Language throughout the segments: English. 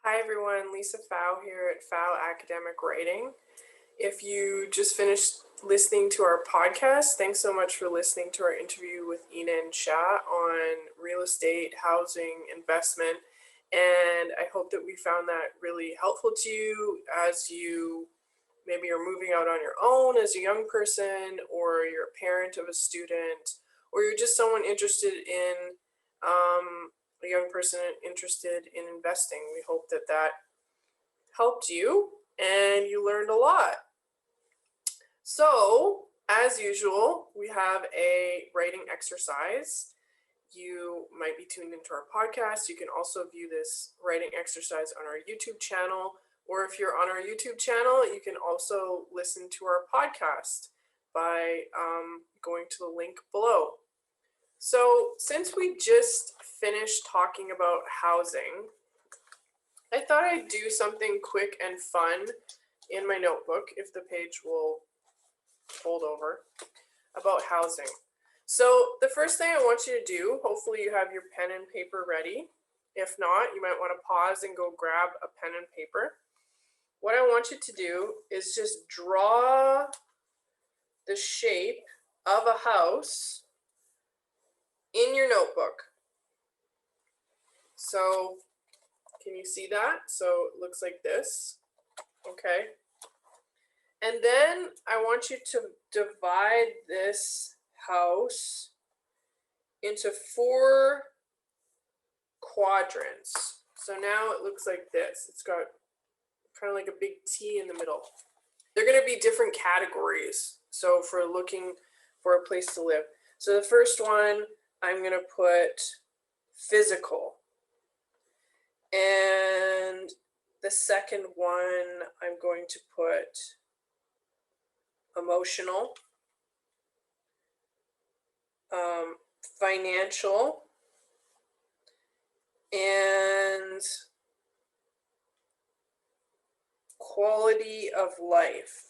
Hi everyone, Lisa PFAU here at PFAU Academic Writing. If you just finished listening to our podcast, thanks so much for listening to our interview with Ina and Shah on real estate, housing, investment, and I hope that we found that really helpful to you as you maybe are moving out on your own as a young person, or you're a parent of a student, or you're just someone interested in a young person interested in investing. We hope that that helped you and you learned a lot. So, as usual, we have a writing exercise. You might be tuned into our podcast. You can also view this writing exercise on our YouTube channel, or if you're on our YouTube channel, you can also listen to our podcast by going to the link below. So since we just finished talking about housing, I thought I'd do something quick and fun in my notebook, if the page will fold over, about housing. So the first thing I want you to do, hopefully you have your pen and paper ready. If not, you might want to pause and go grab a pen and paper. What I want you to do is just draw the shape of a house in your notebook. So can you see that? So it looks like this, okay? And then I want you to divide this house into 4 quadrants. So now it looks like this. It's got kind of like a big T in the middle. They're going to be different categories, so for looking for a place to live. So the first one, I'm going to put physical. And the second one, I'm going to put emotional, financial, and quality of life.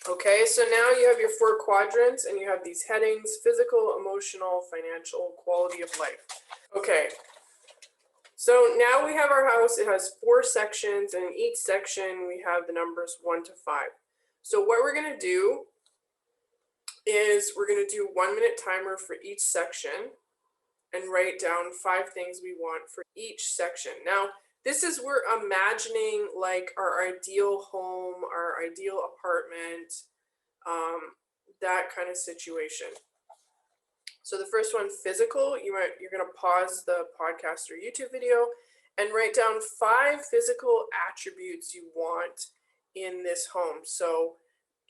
Okay, so now you have your 4 quadrants and you have these headings: physical, emotional, financial, quality of life. Okay, so now we have our house. It has 4 sections, and in each section we have the numbers 1 to 5. So what we're going to do is we're going to do 1-minute timer for each section and write down 5 things we want for each section. Now, this is, we're imagining like our ideal home, our ideal apartment, that kind of situation. So the first one, physical, you're going to pause the podcast or YouTube video and write down 5 physical attributes you want in this home. So,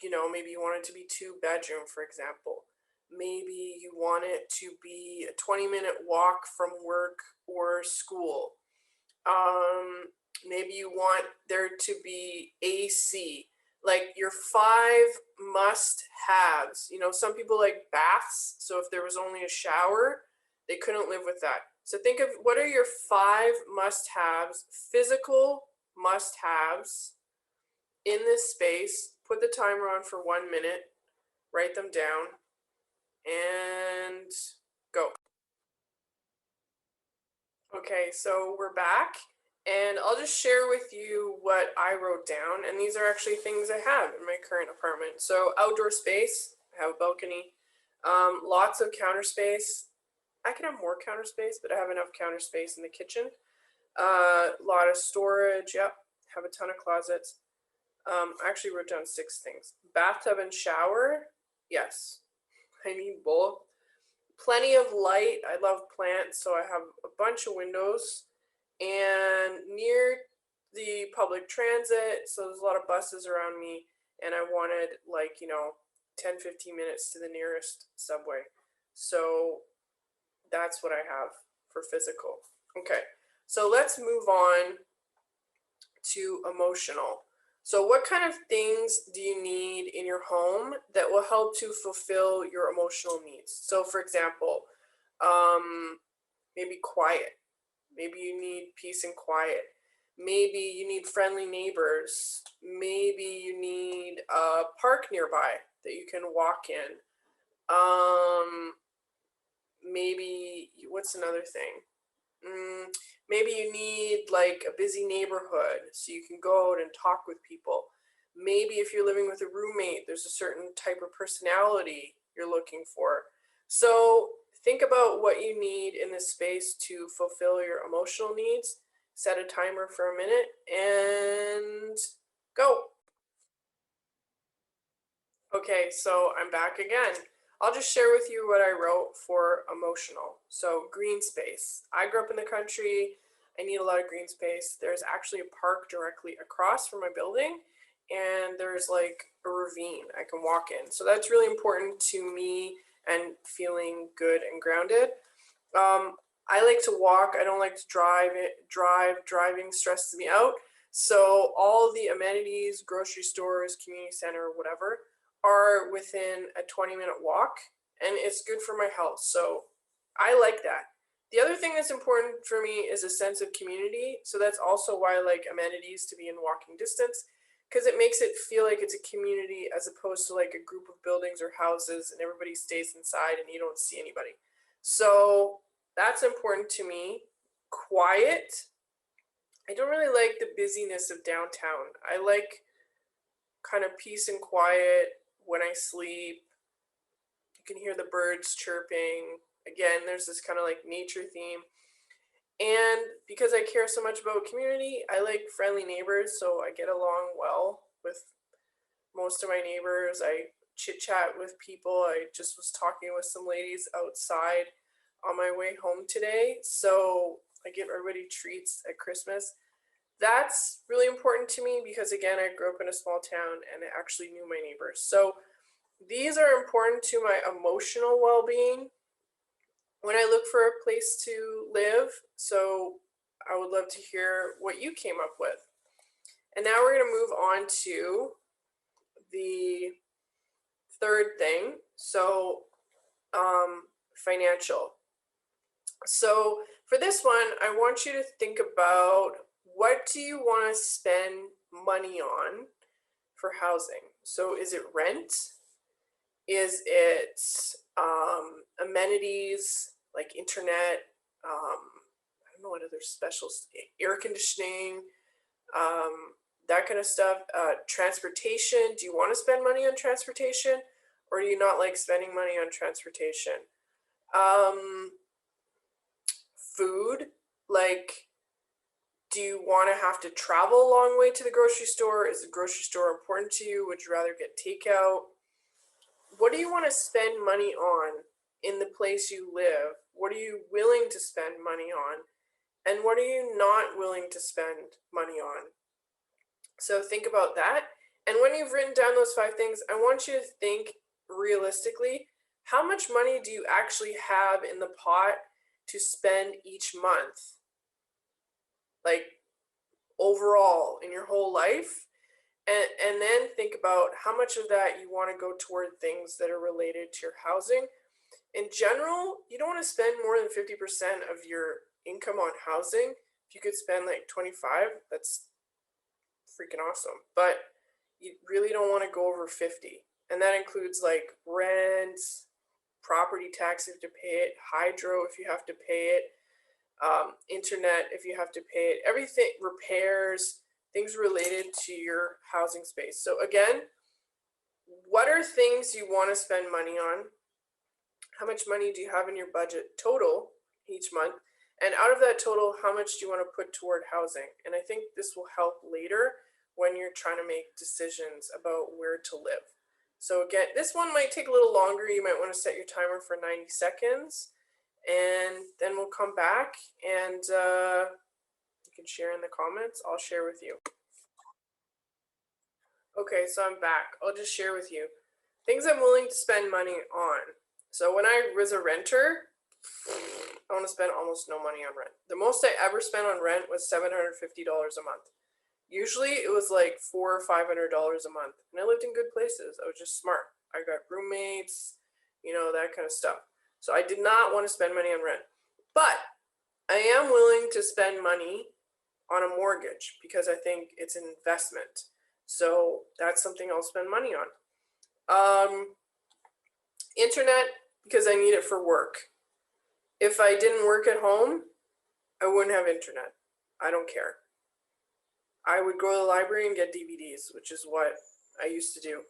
you know, maybe you want it to be 2-bedroom, for example. Maybe you want it to be a 20-minute walk from work or school. Maybe you want there to be AC, like your 5 must-haves. You know, some people like baths, so if there was only a shower, they couldn't live with that. So think of what are your 5 must-haves, physical must-haves in this space. Put the timer on for 1 minute, write them down, and go. Okay, so we're back, and I'll just share with you what I wrote down, and these are actually things I have in my current apartment. So outdoor space, I have a balcony, lots of counter space. I could have more counter space, but I have enough counter space in the kitchen. A lot of storage, yep, have a ton of closets. I actually wrote down 6 things. Bathtub and shower, yes, I need both. Plenty of light. I love plants, so I have a bunch of windows. And near the public transit, so there's a lot of buses around me, and I wanted, like, you know, 10-15 minutes to the nearest subway. So that's what I have for physical. Okay, so let's move on to emotional. So what kind of things do you need in your home that will help to fulfill your emotional needs? So for example, maybe quiet. Maybe you need peace and quiet. Maybe you need friendly neighbors. Maybe you need a park nearby that you can walk in. Maybe, what's another thing? Maybe you need like a busy neighborhood so you can go out and talk with people. Maybe if you're living with a roommate, there's a certain type of personality you're looking for. So think about what you need in this space to fulfill your emotional needs. Set a timer for a minute and go. Okay, so I'm back again. I'll just share with you what I wrote for emotional. So green space. I grew up in the country. I need a lot of green space. There's actually a park directly across from my building, and there's like a ravine I can walk in. So that's really important to me and feeling good and grounded. I like to walk. I don't like to drive. Driving stresses me out. So all the amenities, grocery stores, community center, whatever, are within a 20-minute walk, and it's good for my health. So I like that. The other thing that's important for me is a sense of community. So that's also why I like amenities to be in walking distance, because it makes it feel like it's a community as opposed to like a group of buildings or houses and everybody stays inside and you don't see anybody. So that's important to me. Quiet. I don't really like the busyness of downtown. I like kind of peace and quiet when I sleep. You can hear the birds chirping. Again, there's this kind of like nature theme. And because I care so much about community, I like friendly neighbors, so I get along well with most of my neighbors. I chit chat with people. I just was talking with some ladies outside on my way home today. So I give everybody treats at Christmas. That's really important to me because, again, I grew up in a small town and I actually knew my neighbors. So these are important to my emotional well-being when I look for a place to live. So I would love to hear what you came up with. And now we're going to move on to the third thing. So financial. So for this one, I want you to think about, what do you want to spend money on for housing? So is it rent? Is it amenities like internet? I don't know what other specials, air conditioning, that kind of stuff. Transportation. Do you want to spend money on transportation, or do you not like spending money on transportation? Food, like, do you want to have to travel a long way to the grocery store? Is the grocery store important to you? Would you rather get takeout? What do you want to spend money on in the place you live? What are you willing to spend money on? And what are you not willing to spend money on? So think about that. And when you've written down those 5 things, I want you to think realistically, how much money do you actually have in the pot to spend each month? Like overall in your whole life? And then think about how much of that you want to go toward things that are related to your housing. In general, you don't want to spend more than 50% of your income on housing. If you could spend like 25, that's freaking awesome. But you really don't want to go over 50. And that includes like rent, property tax if you have to pay it, hydro if you have to pay it, internet if you have to pay it, everything, repairs, things related to your housing space. So again, what are things you want to spend money on? How much money do you have in your budget total each month? And out of that total, how much do you want to put toward housing? And I think this will help later when you're trying to make decisions about where to live. So again, this one might take a little longer. You might want to set your timer for 90 seconds. And then we'll come back and you can share in the comments. I'll share with you. Okay, so I'm back. I'll just share with you things I'm willing to spend money on. So when I was a renter, I want to spend almost no money on rent. The most I ever spent on rent was $750 a month. Usually it was like $400 or $500 a month. And I lived in good places. I was just smart. I got roommates, that kind of stuff. So I did not want to spend money on rent. But I am willing to spend money on a mortgage because I think it's an investment. So that's something I'll spend money on. Internet, because I need it for work. If I didn't work at home, I wouldn't have internet. I don't care. I would go to the library and get DVDs, which is what I used to do.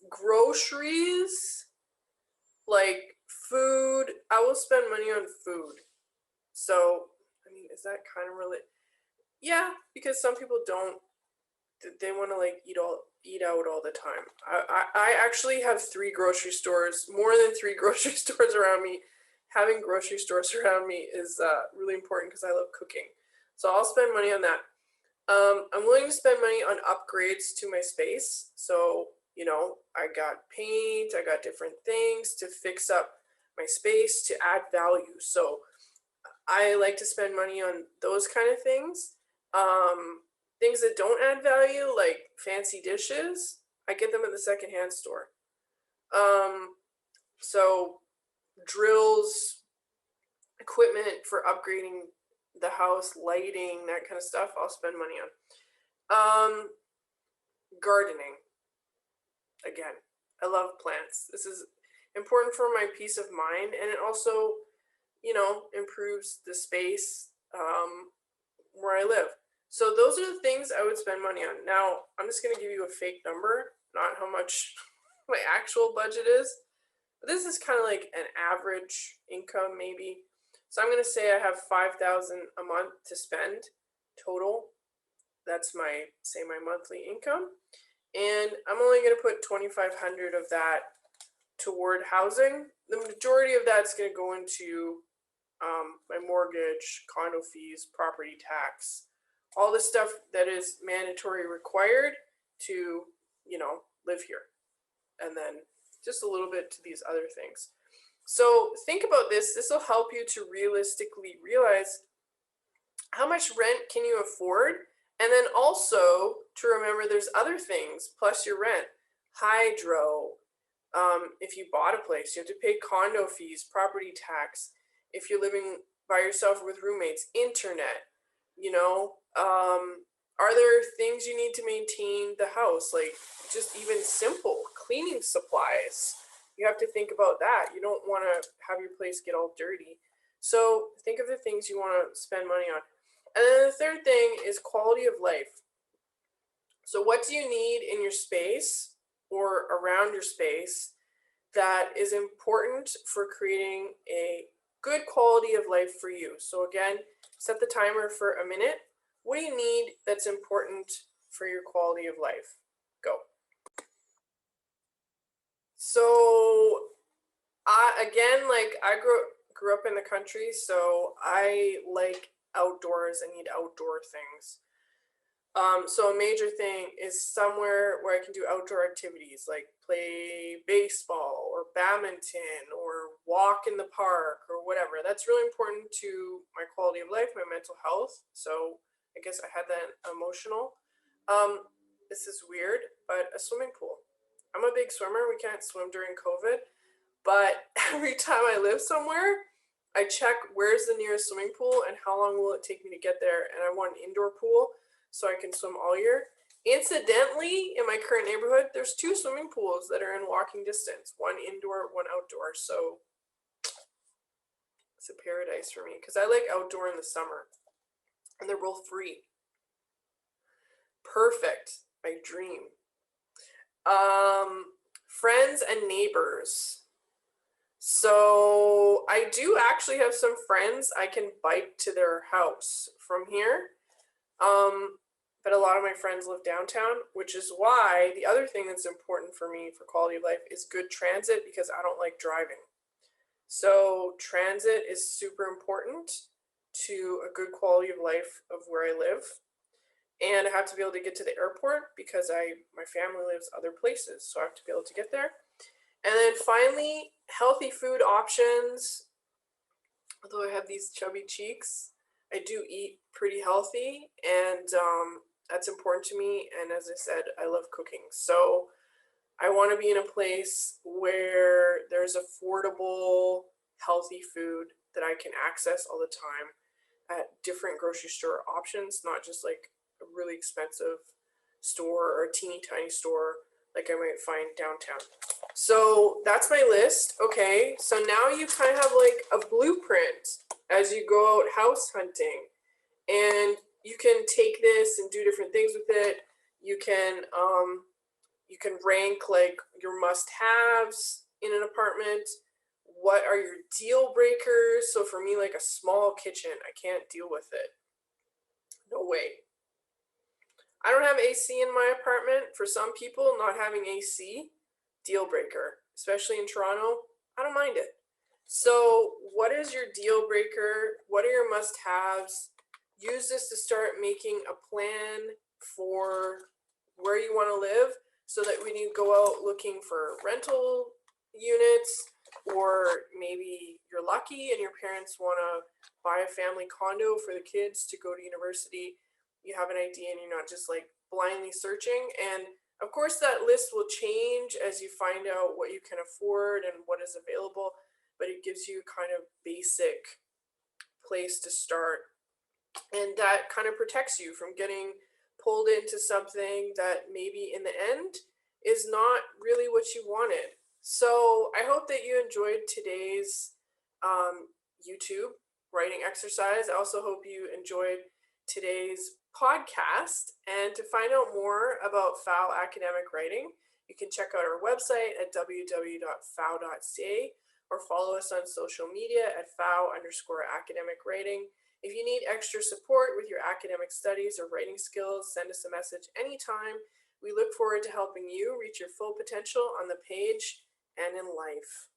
Groceries, like food, I will spend money on food. So, I mean, is that kind of related? Yeah, because some people don't, they want to like eat out all the time. I actually have 3 grocery stores, more than 3 grocery stores around me. Having grocery stores around me is really important because I love cooking. So I'll spend money on that. I'm willing to spend money on upgrades to my space. So, you know, I got paint, I got different things to fix up my space to add value. So I like to spend money on those kind of things. Things that don't add value, like fancy dishes, I get them at the secondhand store. So drills, equipment for upgrading the house, lighting, that kind of stuff, I'll spend money on. Gardening. Again, I love plants. This is important for my peace of mind, and it also, you know, improves the space where I live. So those are the things I would spend money on. Now, I'm just going to give you a fake number, not how much my actual budget is. But this is kind of like an average income, maybe. So I'm going to say I have $5,000 a month to spend total. That's my monthly income. And I'm only going to put $2,500 of that toward housing. The majority of that's going to go into my mortgage, condo fees, property tax, all the stuff that is mandatory required to, you know, live here. And then just a little bit to these other things. So think about this. This will help you to realistically realize how much rent can you afford, and then also to remember there's other things plus your rent. Hydro, if you bought a place, you have to pay condo fees, property tax. If you're living by yourself with roommates, internet, you know, are there things you need to maintain the house? Like just even simple cleaning supplies. You have to think about that. You don't want to have your place get all dirty. So think of the things you want to spend money on. And then the third thing is quality of life. So what do you need in your space or around your space that is important for creating a good quality of life for you? So again, set the timer for a minute. What do you need that's important for your quality of life? Go. So I grew up in the country, so I like outdoors. I need outdoor things. So a major thing is somewhere where I can do outdoor activities like play baseball or badminton or walk in the park or whatever. That's really important to my quality of life, my mental health. So I guess I had that emotional. This is weird, but a swimming pool. I'm a big swimmer. We can't swim during COVID, but every time I live somewhere, I check where's the nearest swimming pool and how long will it take me to get there. And I want an indoor pool so I can swim all year. Incidentally, in my current neighborhood, there's 2 swimming pools that are in walking distance, one indoor, one outdoor. So it's a paradise for me because I like outdoor in the summer and they're both free. Perfect. My dream. Friends and neighbors. So I do actually have some friends I can bike to their house from here. But a lot of my friends live downtown, which is why the other thing that's important for me for quality of life is good transit, because I don't like driving. So transit is super important to a good quality of life of where I live. And I have to be able to get to the airport because my family lives other places, so I have to be able to get there. And then finally, healthy food options. Although I have these chubby cheeks, I do eat pretty healthy, and that's important to me. And as I said, I love cooking. So I want to be in a place where there's affordable, healthy food that I can access all the time at different grocery store options, not just like a really expensive store or a teeny tiny store like I might find downtown. So that's my list. Okay, so now you kind of have like a blueprint fingerprint as you go out house hunting. And you can take this and do different things with it. You can rank like your must-haves in an apartment. What are your deal breakers? So for me, like a small kitchen, I can't deal with it. No way. I don't have AC in my apartment. For some people, not having AC, deal breaker, especially in Toronto. I don't mind it. So what is your deal breaker? What are your must-haves? Use this to start making a plan for where you want to live, so that when you go out looking for rental units, or maybe you're lucky and your parents want to buy a family condo for the kids to go to university, you have an idea and you're not just like blindly searching. And of course that list will change as you find out what you can afford and what is available, but it gives you kind of basic place to start. And that kind of protects you from getting pulled into something that maybe in the end is not really what you wanted. So I hope that you enjoyed today's YouTube writing exercise. I also hope you enjoyed today's podcast. And to find out more about PFAU Academic Writing, you can check out our website at www.fau.ca, or follow us on social media at PFAU_academic writing. If you need extra support with your academic studies or writing skills, send us a message anytime. We look forward to helping you reach your full potential on the page and in life.